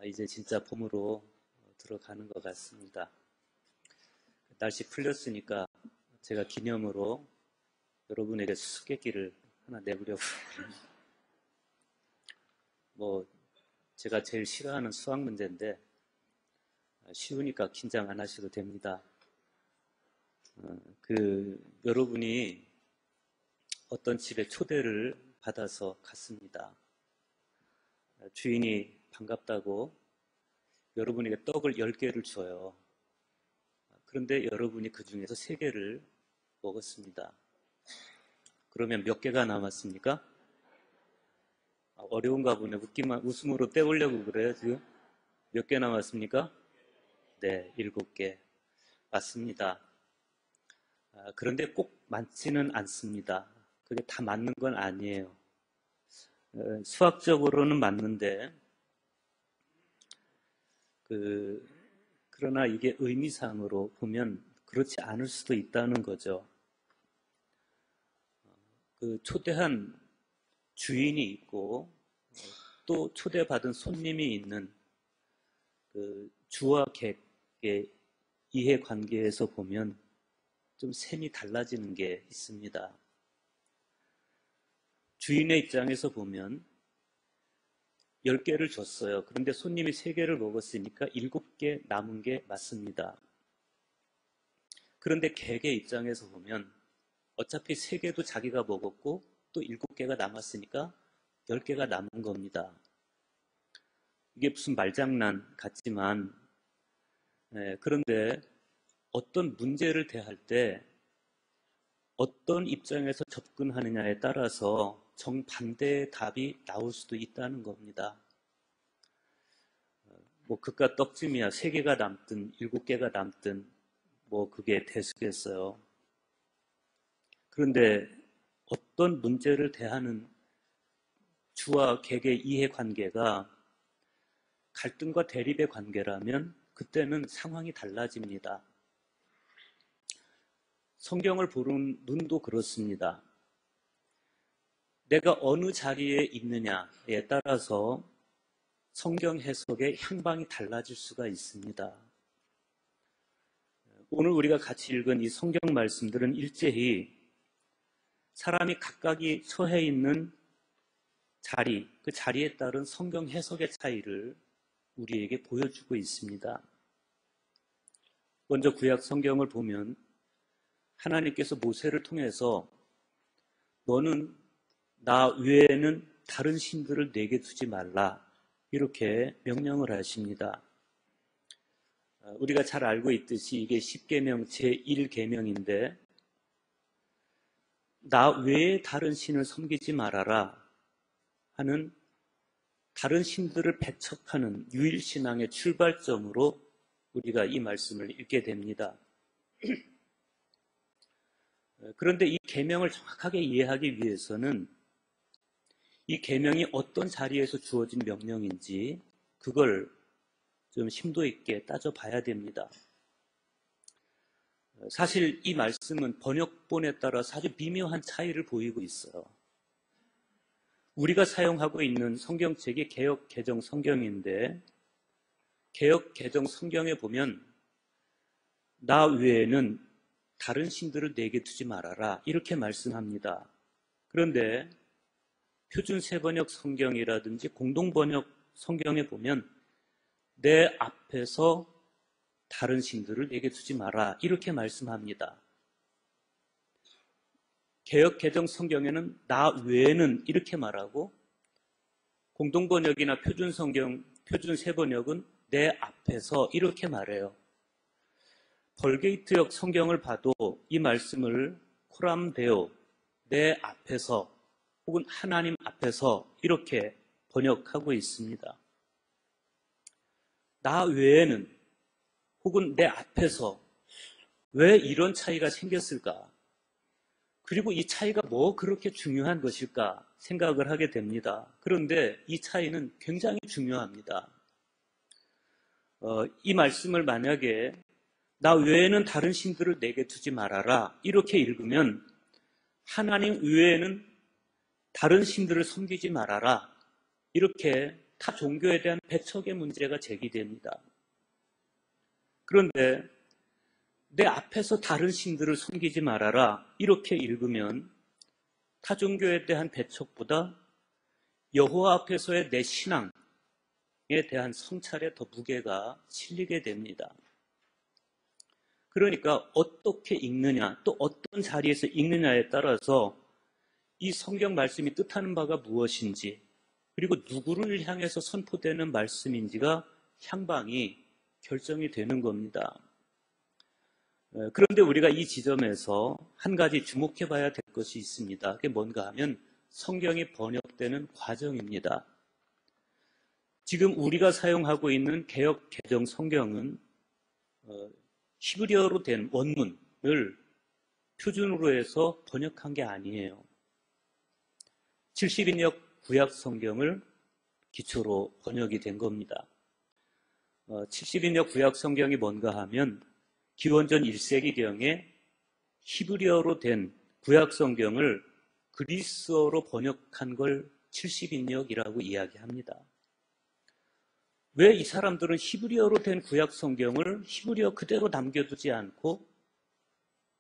이제 진짜 봄으로 들어가는 것 같습니다. 날씨 풀렸으니까 제가 기념으로 여러분에게 수수께끼를 하나 내보려고. 제가 제일 싫어하는 수학 문제인데 쉬우니까 긴장 안 하셔도 됩니다. 여러분이 어떤 집에 초대를 받아서 갔습니다. 주인이 반갑다고 여러분에게 떡을 10개를 줘요. 그런데 여러분이 그 중에서 3개를 먹었습니다. 그러면 몇 개가 남았습니까? 어려운가 보네. 웃음으로 때우려고 그래요, 지금? 몇 개 남았습니까? 네, 7개. 맞습니다. 그런데 꼭 맞지는 않습니다. 그게 다 맞는 건 아니에요. 수학적으로는 맞는데, 그러나 이게 의미상으로 보면 그렇지 않을 수도 있다는 거죠. 초대한 주인이 있고 또 초대받은 손님이 있는 주와 객의 이해관계에서 보면 좀 셈이 달라지는 게 있습니다. 주인의 입장에서 보면 10개를 줬어요. 그런데 손님이 3개를 먹었으니까 7개 남은 게 맞습니다. 그런데 객의 입장에서 보면 어차피 3개도 자기가 먹었고 또 7개가 남았으니까 10개가 남은 겁니다. 이게 무슨 말장난 같지만 그런데 어떤 문제를 대할 때 어떤 입장에서 접근하느냐에 따라서 정반대의 답이 나올 수도 있다는 겁니다. 그깟 떡집이야 3개가 남든 7개가 남든 그게 대수겠어요. 그런데 어떤 문제를 대하는 주와 객의 이해관계가 갈등과 대립의 관계라면 그때는 상황이 달라집니다. 성경을 보는 눈도 그렇습니다. 내가 어느 자리에 있느냐에 따라서 성경 해석의 향방이 달라질 수가 있습니다. 오늘 우리가 같이 읽은 이 성경 말씀들은 일제히 사람이 각각이 처해 있는 자리, 그 자리에 따른 성경 해석의 차이를 우리에게 보여주고 있습니다. 먼저 구약 성경을 보면 하나님께서 모세를 통해서 너는 나 외에는 다른 신들을 내게 두지 말라 이렇게 명령을 하십니다. 우리가 잘 알고 있듯이 이게 10계명 제1계명인데 나 외에 다른 신을 섬기지 말아라 하는 다른 신들을 배척하는 유일신앙의 출발점으로 우리가 이 말씀을 읽게 됩니다. 그런데 이 계명을 정확하게 이해하기 위해서는 이 계명이 어떤 자리에서 주어진 명령인지 그걸 좀 심도 있게 따져봐야 됩니다. 사실 이 말씀은 번역본에 따라서 아주 미묘한 차이를 보이고 있어요. 우리가 사용하고 있는 성경책이 개역 개정 성경인데 개역 개정 성경에 보면 나 외에는 다른 신들을 내게 두지 말아라 이렇게 말씀합니다. 그런데 표준 세번역 성경이라든지 공동번역 성경에 보면 내 앞에서 다른 신들을 내게 두지 마라 이렇게 말씀합니다. 개역 개정 성경에는 나 외에는 이렇게 말하고 공동번역이나 표준 성경, 표준 세번역은 내 앞에서 이렇게 말해요. 벌게이트역 성경을 봐도 이 말씀을 코람데오, 내 앞에서 혹은 하나님 앞에서 이렇게 번역하고 있습니다. 나 외에는 혹은 내 앞에서 왜 이런 차이가 생겼을까? 그리고 이 차이가 뭐 그렇게 중요한 것일까 생각을 하게 됩니다. 그런데 이 차이는 굉장히 중요합니다. 이 말씀을 만약에 나 외에는 다른 신들을 내게 두지 말아라 이렇게 읽으면 하나님 외에는 다른 신들을 섬기지 말아라 이렇게 타 종교에 대한 배척의 문제가 제기됩니다. 그런데 내 앞에서 다른 신들을 섬기지 말아라 이렇게 읽으면 타 종교에 대한 배척보다 여호와 앞에서의 내 신앙에 대한 성찰에 더 무게가 실리게 됩니다. 그러니까 어떻게 읽느냐, 또 어떤 자리에서 읽느냐에 따라서 이 성경 말씀이 뜻하는 바가 무엇인지, 그리고 누구를 향해서 선포되는 말씀인지가 향방이 결정이 되는 겁니다. 그런데 우리가 이 지점에서 한 가지 주목해 봐야 될 것이 있습니다. 그게 뭔가 하면 성경이 번역되는 과정입니다. 지금 우리가 사용하고 있는 개역 개정 성경은 히브리어로 된 원문을 표준으로 해서 번역한 게 아니에요. 70인역 구약 성경을 기초로 번역이 된 겁니다. 70인역 구약 성경이 뭔가 하면 기원전 1세기경에 히브리어로 된 구약 성경을 그리스어로 번역한 걸 70인역이라고 이야기합니다. 왜 이 사람들은 히브리어로 된 구약 성경을 히브리어 그대로 남겨두지 않고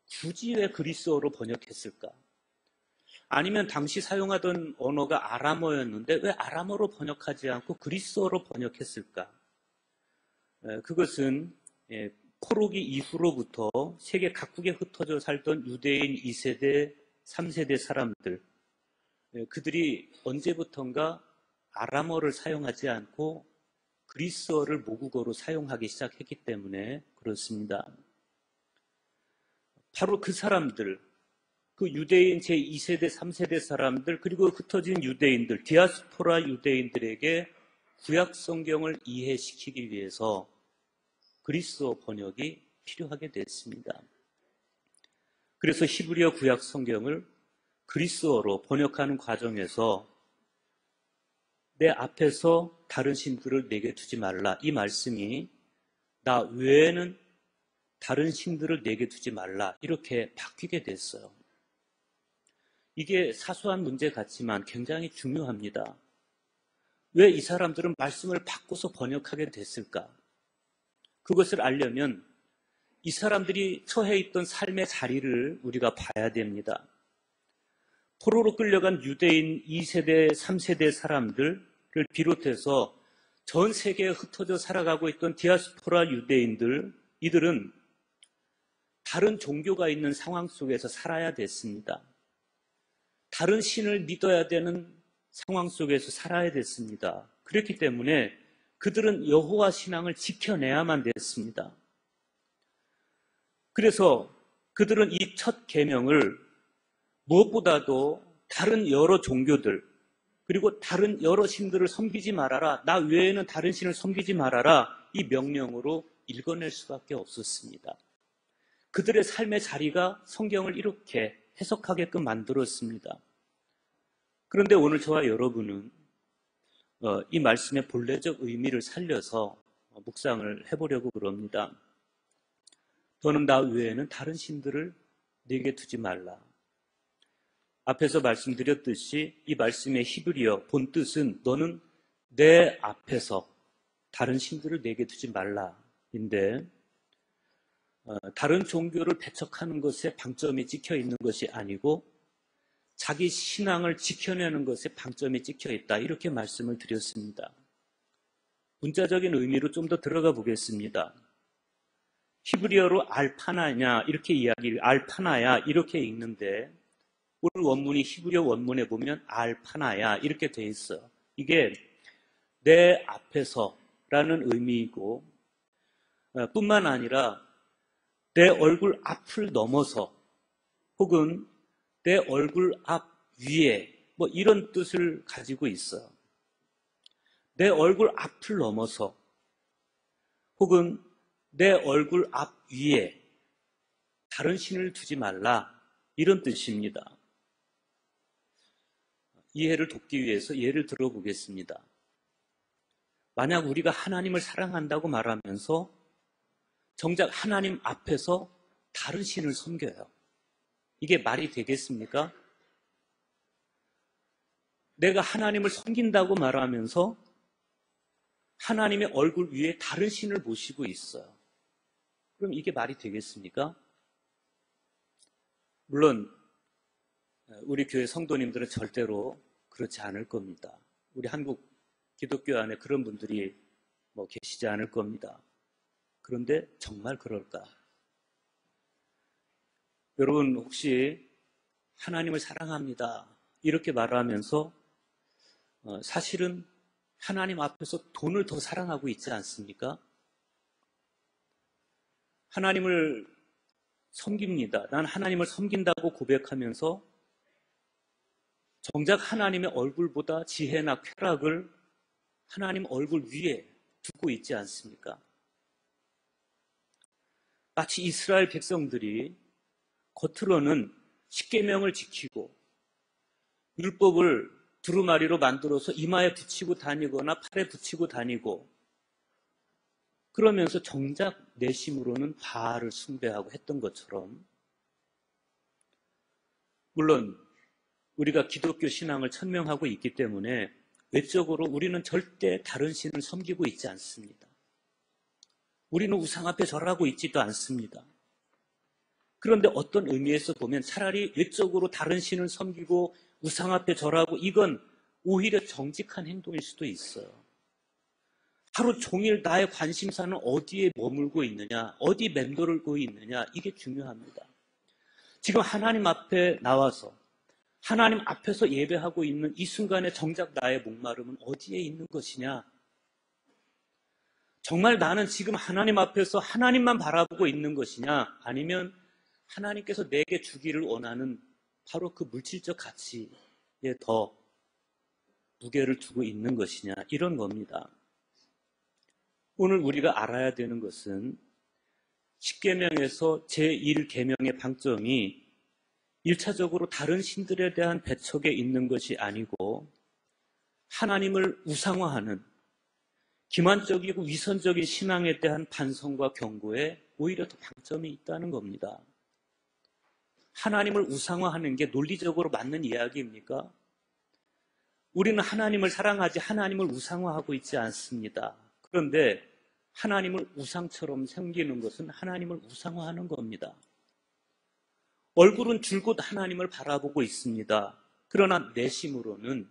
굳이 왜 그리스어로 번역했을까? 아니면 당시 사용하던 언어가 아람어였는데 왜 아람어로 번역하지 않고 그리스어로 번역했을까? 그것은 포로기 이후로부터 세계 각국에 흩어져 살던 유대인 2세대, 3세대 사람들, 그들이 언제부턴가 아람어를 사용하지 않고 그리스어를 모국어로 사용하기 시작했기 때문에 그렇습니다. 바로 그 사람들, 그 유대인 제2세대, 3세대 사람들, 그리고 흩어진 유대인들, 디아스포라 유대인들에게 구약 성경을 이해시키기 위해서 그리스어 번역이 필요하게 됐습니다. 그래서 히브리어 구약 성경을 그리스어로 번역하는 과정에서 내 앞에서 다른 신들을 내게 두지 말라. 이 말씀이 나 외에는 다른 신들을 내게 두지 말라. 이렇게 바뀌게 됐어요. 이게 사소한 문제 같지만 굉장히 중요합니다. 왜 이 사람들은 말씀을 바꿔서 번역하게 됐을까? 그것을 알려면 이 사람들이 처해 있던 삶의 자리를 우리가 봐야 됩니다. 포로로 끌려간 유대인 2세대, 3세대 사람들을 비롯해서 전 세계에 흩어져 살아가고 있던 디아스포라 유대인들, 이들은 다른 종교가 있는 상황 속에서 살아야 됐습니다. 다른 신을 믿어야 되는 상황 속에서 살아야 됐습니다. 그렇기 때문에 그들은 여호와 신앙을 지켜내야만 됐습니다. 그래서 그들은 이 첫 계명을 무엇보다도 다른 여러 종교들, 그리고 다른 여러 신들을 섬기지 말아라, 나 외에는 다른 신을 섬기지 말아라, 이 명령으로 읽어낼 수밖에 없었습니다. 그들의 삶의 자리가 성경을 이렇게 해석하게끔 만들었습니다. 그런데 오늘 저와 여러분은 이 말씀의 본래적 의미를 살려서 묵상을 해보려고 그럽니다. 너는 나 외에는 다른 신들을 내게 두지 말라. 앞에서 말씀드렸듯이 이 말씀의 히브리어 본뜻은 너는 내 앞에서 다른 신들을 내게 두지 말라인데, 다른 종교를 배척하는 것에 방점이 찍혀 있는 것이 아니고 자기 신앙을 지켜내는 것에 방점이 찍혀 있다, 이렇게 말씀을 드렸습니다. 문자적인 의미로 좀 더 들어가 보겠습니다. 히브리어로 알파나냐 알파나야 이렇게 읽는데, 오늘 원문이 히브리어 원문에 보면 알파나야 이렇게 돼 있어요. 이게 내 앞에서라는 의미이고, 뿐만 아니라 내 얼굴 앞을 넘어서, 혹은 내 얼굴 앞 위에, 이런 뜻을 가지고 있어요. 내 얼굴 앞을 넘어서, 혹은 내 얼굴 앞 위에 다른 신을 두지 말라, 이런 뜻입니다. 이해를 돕기 위해서 예를 들어보겠습니다. 만약 우리가 하나님을 사랑한다고 말하면서 정작 하나님 앞에서 다른 신을 섬겨요. 이게 말이 되겠습니까? 내가 하나님을 섬긴다고 말하면서 하나님의 얼굴 위에 다른 신을 모시고 있어요. 그럼 이게 말이 되겠습니까? 물론 우리 교회 성도님들은 절대로 그렇지 않을 겁니다. 우리 한국 기독교 안에 그런 분들이 계시지 않을 겁니다. 그런데 정말 그럴까? 여러분 혹시 하나님을 사랑합니다 이렇게 말하면서 사실은 하나님 앞에서 돈을 더 사랑하고 있지 않습니까? 하나님을 섬깁니다. 난 하나님을 섬긴다고 고백하면서 정작 하나님의 얼굴보다 지혜나 쾌락을 하나님 얼굴 위에 두고 있지 않습니까? 마치 이스라엘 백성들이 겉으로는 십계명을 지키고 율법을 두루마리로 만들어서 이마에 붙이고 다니거나 팔에 붙이고 다니고 그러면서 정작 내심으로는 바알을 숭배하고 했던 것처럼, 물론 우리가 기독교 신앙을 천명하고 있기 때문에 외적으로 우리는 절대 다른 신을 섬기고 있지 않습니다. 우리는 우상 앞에 절하고 있지도 않습니다. 그런데 어떤 의미에서 보면 차라리 외적으로 다른 신을 섬기고 우상 앞에 절하고 이건 오히려 정직한 행동일 수도 있어요. 하루 종일 나의 관심사는 어디에 머물고 있느냐, 어디 맴돌고 있느냐, 이게 중요합니다. 지금 하나님 앞에 나와서 하나님 앞에서 예배하고 있는 이 순간에 정작 나의 목마름은 어디에 있는 것이냐? 정말 나는 지금 하나님 앞에서 하나님만 바라보고 있는 것이냐? 아니면 하나님께서 내게 주기를 원하는 바로 그 물질적 가치에 더 무게를 두고 있는 것이냐? 이런 겁니다. 오늘 우리가 알아야 되는 것은 10계명에서 제1계명의 방점이 1차적으로 다른 신들에 대한 배척에 있는 것이 아니고 하나님을 우상화하는 기만적이고 위선적인 신앙에 대한 반성과 경고에 오히려 더 방점이 있다는 겁니다. 하나님을 우상화하는 게 논리적으로 맞는 이야기입니까? 우리는 하나님을 사랑하지 하나님을 우상화하고 있지 않습니다. 그런데 하나님을 우상처럼 섬기는 것은 하나님을 우상화하는 겁니다. 얼굴은 줄곧 하나님을 바라보고 있습니다. 그러나 내심으로는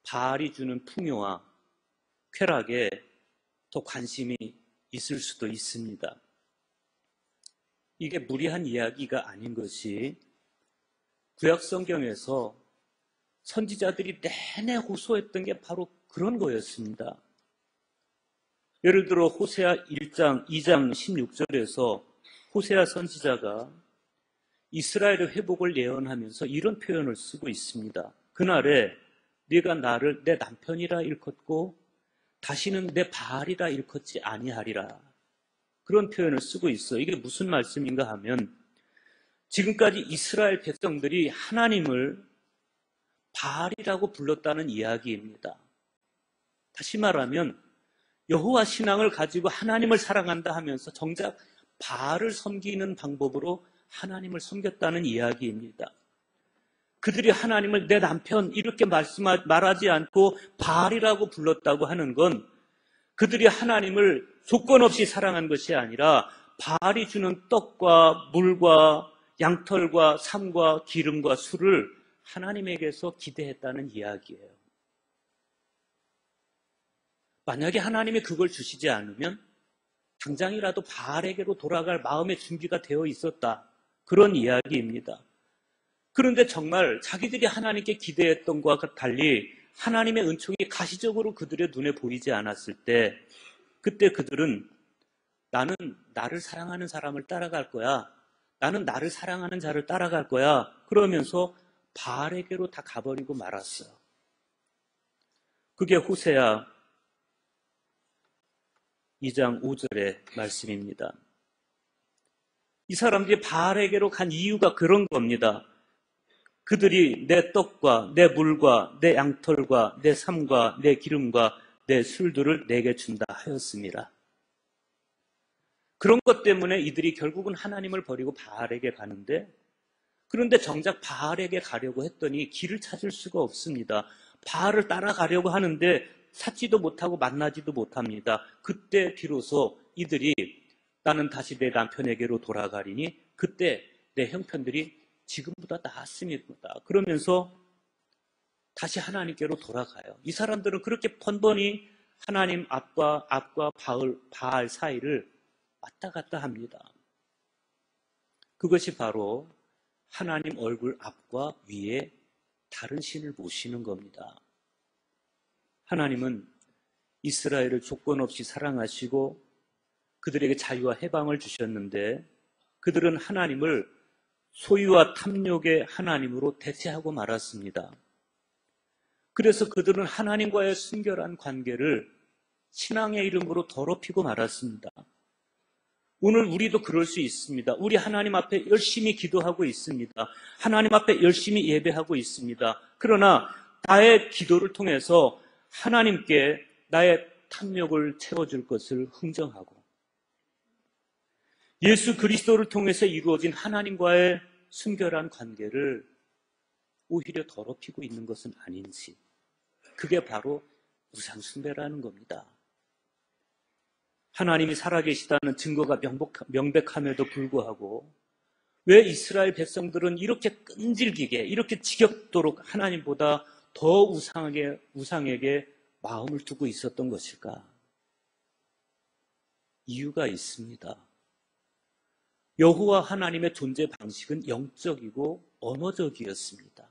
바알이 주는 풍요와 쾌락에 더 관심이 있을 수도 있습니다. 이게 무리한 이야기가 아닌 것이 구약 성경에서 선지자들이 내내 호소했던 게 바로 그런 거였습니다. 예를 들어 호세아 1장, 2장 16절에서 호세아 선지자가 이스라엘의 회복을 예언하면서 이런 표현을 쓰고 있습니다. 그날에 네가 나를 내 남편이라 일컫고 다시는 내 바알이라 일컫지 아니하리라. 그런 표현을 쓰고 있어요. 이게 무슨 말씀인가 하면 지금까지 이스라엘 백성들이 하나님을 바알이라고 불렀다는 이야기입니다. 다시 말하면 여호와 신앙을 가지고 하나님을 사랑한다 하면서 정작 바알을 섬기는 방법으로 하나님을 섬겼다는 이야기입니다. 그들이 하나님을 내 남편 이렇게 말하지 않고 바알이라고 불렀다고 하는 건 그들이 하나님을 조건 없이 사랑한 것이 아니라 바알이 주는 떡과 물과 양털과 삶과 기름과 술을 하나님에게서 기대했다는 이야기예요. 만약에 하나님이 그걸 주시지 않으면 당장이라도 바알에게로 돌아갈 마음의 준비가 되어 있었다. 그런 이야기입니다. 그런데 정말 자기들이 하나님께 기대했던 것과 달리 하나님의 은총이 가시적으로 그들의 눈에 보이지 않았을 때 그때 그들은 나는 나를 사랑하는 사람을 따라갈 거야. 나는 나를 사랑하는 자를 따라갈 거야. 그러면서 바알에게로 다 가버리고 말았어요. 그게 호세아 2장 5절의 말씀입니다. 이 사람들이 바알에게로 간 이유가 그런 겁니다. 그들이 내 떡과 내 물과 내 양털과 내 삶과 내 기름과 내 술들을 내게 준다 하였습니다. 그런 것 때문에 이들이 결국은 하나님을 버리고 바알에게 가는데, 그런데 정작 바알에게 가려고 했더니 길을 찾을 수가 없습니다. 바알을 따라가려고 하는데 찾지도 못하고 만나지도 못합니다. 그때 비로소 이들이 나는 다시 내 남편에게로 돌아가리니 그때 내 형편들이 지금보다 나았습니다. 그러면서 다시 하나님께로 돌아가요. 이 사람들은 그렇게 번번이 하나님 앞과 바알 사이를 왔다 갔다 합니다. 그것이 바로 하나님 얼굴 앞과 위에 다른 신을 모시는 겁니다. 하나님은 이스라엘을 조건 없이 사랑하시고 그들에게 자유와 해방을 주셨는데 그들은 하나님을 소유와 탐욕의 하나님으로 대체하고 말았습니다. 그래서 그들은 하나님과의 순결한 관계를 신앙의 이름으로 더럽히고 말았습니다. 오늘 우리도 그럴 수 있습니다. 우리 하나님 앞에 열심히 기도하고 있습니다. 하나님 앞에 열심히 예배하고 있습니다. 그러나 나의 기도를 통해서 하나님께 나의 탐욕을 채워줄 것을 흥정하고 예수 그리스도를 통해서 이루어진 하나님과의 순결한 관계를 오히려 더럽히고 있는 것은 아닌지, 그게 바로 우상숭배라는 겁니다. 하나님이 살아계시다는 증거가 명백함에도 불구하고 왜 이스라엘 백성들은 이렇게 끈질기게, 이렇게 지겹도록 하나님보다 더 우상에게 마음을 두고 있었던 것일까? 이유가 있습니다. 여호와 하나님의 존재 방식은 영적이고 언어적이었습니다.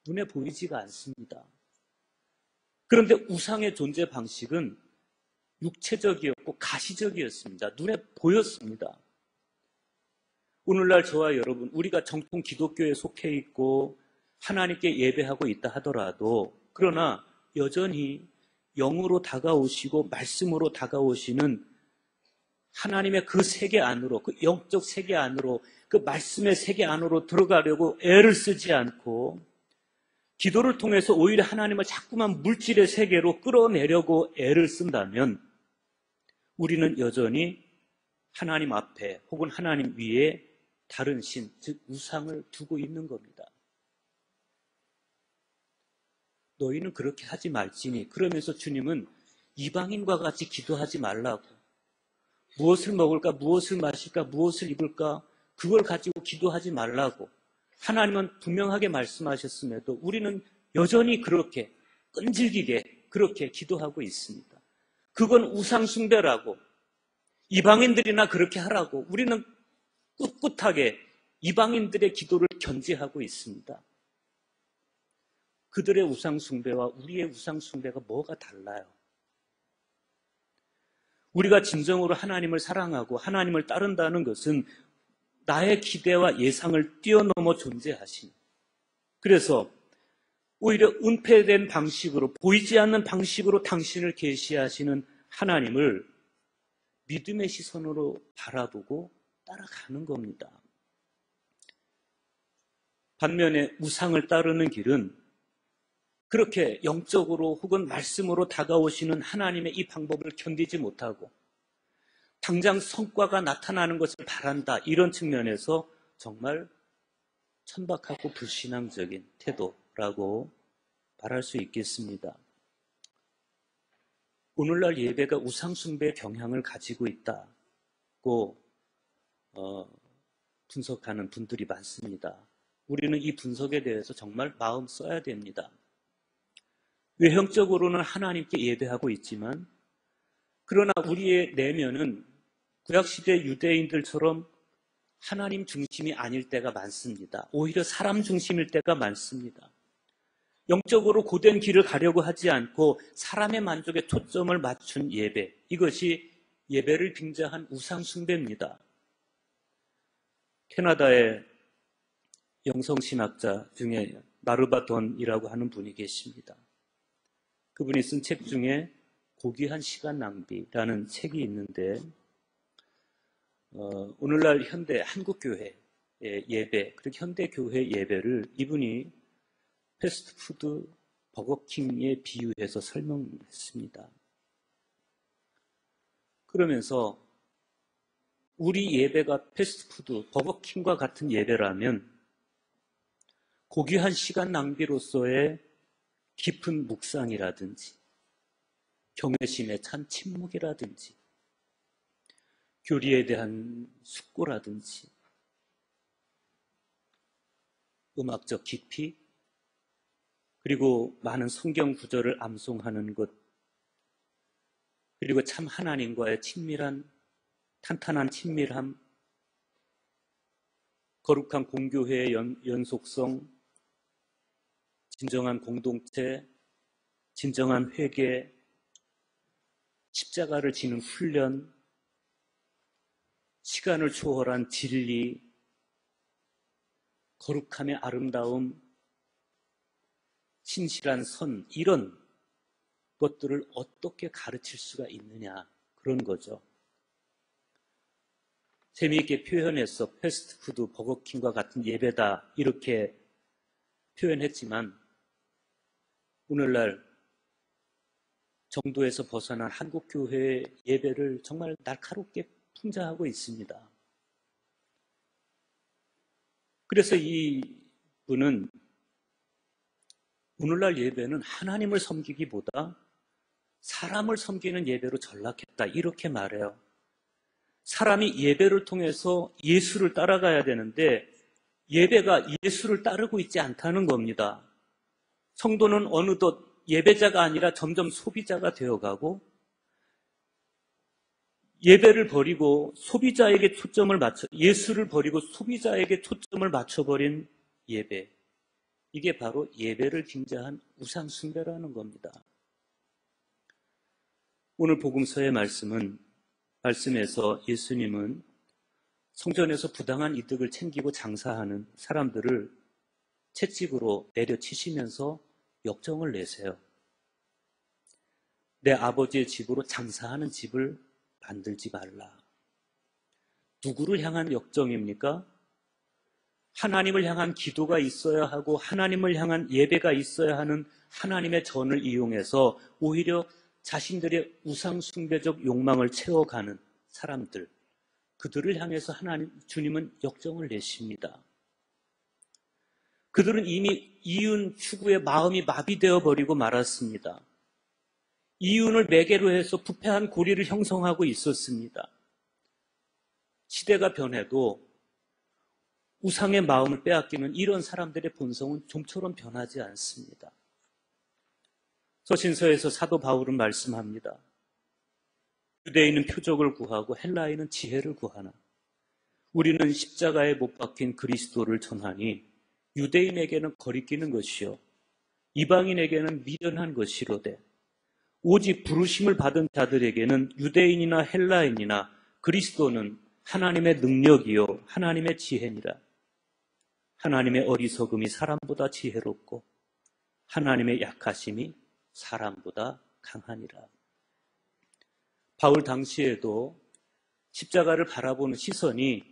눈에 보이지가 않습니다. 그런데 우상의 존재 방식은 육체적이었고 가시적이었습니다. 눈에 보였습니다. 오늘날 저와 여러분, 우리가 정통 기독교에 속해 있고 하나님께 예배하고 있다 하더라도 그러나 여전히 영으로 다가오시고 말씀으로 다가오시는 하나님의 그 세계 안으로, 그 영적 세계 안으로, 그 말씀의 세계 안으로 들어가려고 애를 쓰지 않고 기도를 통해서 오히려 하나님을 자꾸만 물질의 세계로 끌어내려고 애를 쓴다면 우리는 여전히 하나님 앞에 혹은 하나님 위에 다른 신, 즉 우상을 두고 있는 겁니다. 너희는 그렇게 하지 말지니, 그러면서 주님은 이방인과 같이 기도하지 말라고, 무엇을 먹을까, 무엇을 마실까, 무엇을 입을까, 그걸 가지고 기도하지 말라고 하나님은 분명하게 말씀하셨음에도 우리는 여전히 그렇게 끈질기게 그렇게 기도하고 있습니다. 그건 우상숭배라고, 이방인들이나 그렇게 하라고 우리는 꿋꿋하게 이방인들의 기도를 견제하고 있습니다. 그들의 우상숭배와 우리의 우상숭배가 뭐가 달라요? 우리가 진정으로 하나님을 사랑하고 하나님을 따른다는 것은 나의 기대와 예상을 뛰어넘어 존재하신, 그래서 오히려 은폐된 방식으로, 보이지 않는 방식으로 당신을 계시하시는 하나님을 믿음의 시선으로 바라보고 따라가는 겁니다. 반면에 우상을 따르는 길은 그렇게 영적으로 혹은 말씀으로 다가오시는 하나님의 이 방법을 견디지 못하고 당장 성과가 나타나는 것을 바란다, 이런 측면에서 정말 천박하고 불신앙적인 태도라고 말할 수 있겠습니다. 오늘날 예배가 우상숭배의 경향을 가지고 있다고 분석하는 분들이 많습니다. 우리는 이 분석에 대해서 정말 마음 써야 됩니다. 외형적으로는 하나님께 예배하고 있지만 그러나 우리의 내면은 구약시대 유대인들처럼 하나님 중심이 아닐 때가 많습니다. 오히려 사람 중심일 때가 많습니다. 영적으로 고된 길을 가려고 하지 않고 사람의 만족에 초점을 맞춘 예배, 이것이 예배를 빙자한 우상숭배입니다. 캐나다의 영성신학자 중에 마르바돈이라고 하는 분이 계십니다. 그분이 쓴 책 중에 고귀한 시간 낭비라는 책이 있는데 오늘날 현대 한국교회의 예배, 그리고 현대교회 예배를 이분이 패스트푸드 버거킹에 비유해서 설명했습니다. 그러면서 우리 예배가 패스트푸드 버거킹과 같은 예배라면 고귀한 시간 낭비로서의 깊은 묵상이라든지 경외심에 찬 침묵이라든지 교리에 대한 숙고라든지 음악적 깊이 그리고 많은 성경 구절을 암송하는 것 그리고 참 하나님과의 친밀한 탄탄한 친밀함 거룩한 공교회의 연속성 진정한 공동체 진정한 회개 십자가를 지는 훈련 시간을 초월한 진리 거룩함의 아름다움 신실한 선 이런 것들을 어떻게 가르칠 수가 있느냐 그런 거죠. 재미있게 표현해서 패스트푸드 버거킹과 같은 예배다 이렇게 표현했지만 오늘날 정도에서 벗어난 한국교회의 예배를 정말 날카롭게 풍자하고 있습니다. 그래서 이 분은 오늘날 예배는 하나님을 섬기기보다 사람을 섬기는 예배로 전락했다 이렇게 말해요. 사람이 예배를 통해서 예수를 따라가야 되는데 예배가 예수를 따르고 있지 않다는 겁니다. 성도는 어느덧 예배자가 아니라 점점 소비자가 되어가고 예배를 버리고 소비자에게 초점을 맞춰 예수를 버리고 소비자에게 초점을 맞춰버린 예배 이게 바로 예배를 빙자한 우상 숭배라는 겁니다. 오늘 복음서의 말씀에서 예수님은 성전에서 부당한 이득을 챙기고 장사하는 사람들을 채찍으로 내려치시면서 역정을 내세요. 내 아버지의 집으로 장사하는 집을 만들지 말라. 누구를 향한 역정입니까? 하나님을 향한 기도가 있어야 하고 하나님을 향한 예배가 있어야 하는 하나님의 전을 이용해서 오히려 자신들의 우상 숭배적 욕망을 채워가는 사람들, 그들을 향해서 주님은 역정을 내십니다. 그들은 이미 이윤 추구에 마음이 마비되어 버리고 말았습니다. 이윤을 매개로 해서 부패한 고리를 형성하고 있었습니다. 시대가 변해도 우상의 마음을 빼앗기는 이런 사람들의 본성은 좀처럼 변하지 않습니다. 서신서에서 사도 바울은 말씀합니다. 유대인은 표적을 구하고 헬라인은 지혜를 구하나 우리는 십자가에 못 박힌 그리스도를 전하니 유대인에게는 거리끼는 것이요 이방인에게는 미련한 것이로되 오직 부르심을 받은 자들에게는 유대인이나 헬라인이나 그리스도는 하나님의 능력이요 하나님의 지혜니라. 하나님의 어리석음이 사람보다 지혜롭고 하나님의 약하심이 사람보다 강하니라. 바울 당시에도 십자가를 바라보는 시선이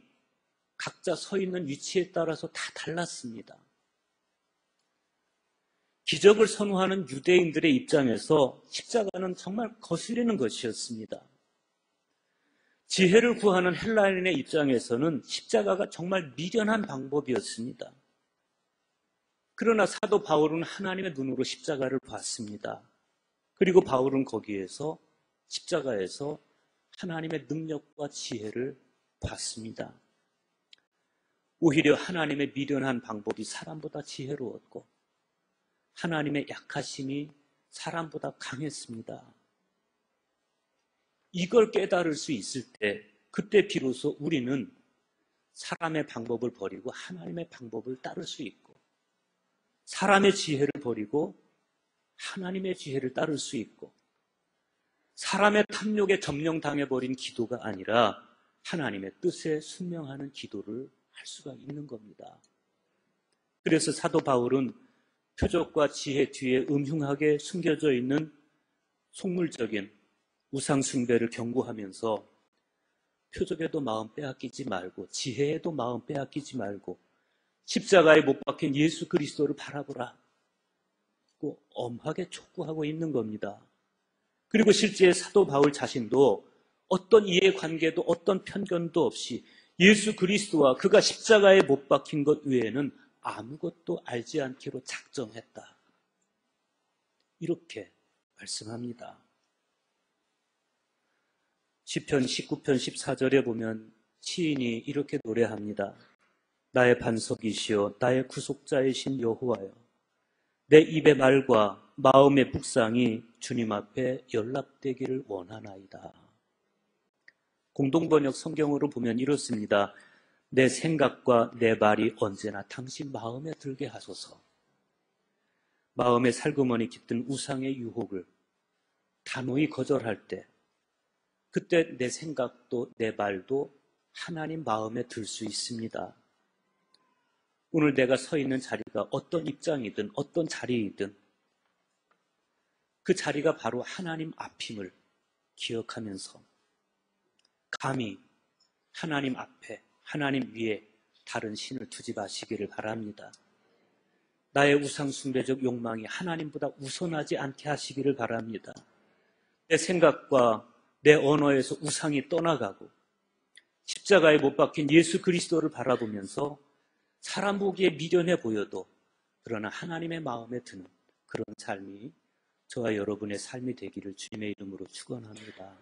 각자 서 있는 위치에 따라서 다 달랐습니다. 기적을 선호하는 유대인들의 입장에서 십자가는 정말 거스리는 것이었습니다. 지혜를 구하는 헬라인의 입장에서는 십자가가 정말 미련한 방법이었습니다. 그러나 사도 바울은 하나님의 눈으로 십자가를 봤습니다. 그리고 바울은 거기에서 십자가에서 하나님의 능력과 지혜를 봤습니다. 오히려 하나님의 미련한 방법이 사람보다 지혜로웠고 하나님의 약하심이 사람보다 강했습니다. 이걸 깨달을 수 있을 때 그때 비로소 우리는 사람의 방법을 버리고 하나님의 방법을 따를 수 있고 사람의 지혜를 버리고 하나님의 지혜를 따를 수 있고 사람의 탐욕에 점령당해버린 기도가 아니라 하나님의 뜻에 순명하는 기도를 할 수가 있는 겁니다. 그래서 사도 바울은 표적과 지혜 뒤에 음흉하게 숨겨져 있는 속물적인 우상 숭배를 경고하면서 표적에도 마음 빼앗기지 말고 지혜에도 마음 빼앗기지 말고 십자가에 못 박힌 예수 그리스도를 바라보라 고 엄하게 촉구하고 있는 겁니다. 그리고 실제 사도 바울 자신도 어떤 이해관계도 어떤 편견도 없이 예수 그리스도와 그가 십자가에 못 박힌 것 외에는 아무것도 알지 않기로 작정했다. 이렇게 말씀합니다. 시편 19편 14절에 보면 시인이 이렇게 노래합니다. 나의 반석이시여 나의 구속자이신 여호와여, 내 입의 말과 마음의 묵상이 주님 앞에 연락되기를 원하나이다. 공동번역 성경으로 보면 이렇습니다. 내 생각과 내 말이 언제나 당신 마음에 들게 하소서. 마음의 살구머니 깃든 우상의 유혹을 단호히 거절할 때, 그때 내 생각도 내 말도 하나님 마음에 들 수 있습니다. 오늘 내가 서 있는 자리가 어떤 입장이든 어떤 자리이든 그 자리가 바로 하나님 앞임을 기억하면서 감히 하나님 앞에, 하나님 위에 다른 신을 두지 마시기를 바랍니다. 나의 우상 숭배적 욕망이 하나님보다 우선하지 않게 하시기를 바랍니다. 내 생각과 내 언어에서 우상이 떠나가고 십자가에 못 박힌 예수 그리스도를 바라보면서 사람 보기에 미련해 보여도 그러나 하나님의 마음에 드는 그런 삶이 저와 여러분의 삶이 되기를 주님의 이름으로 축원합니다.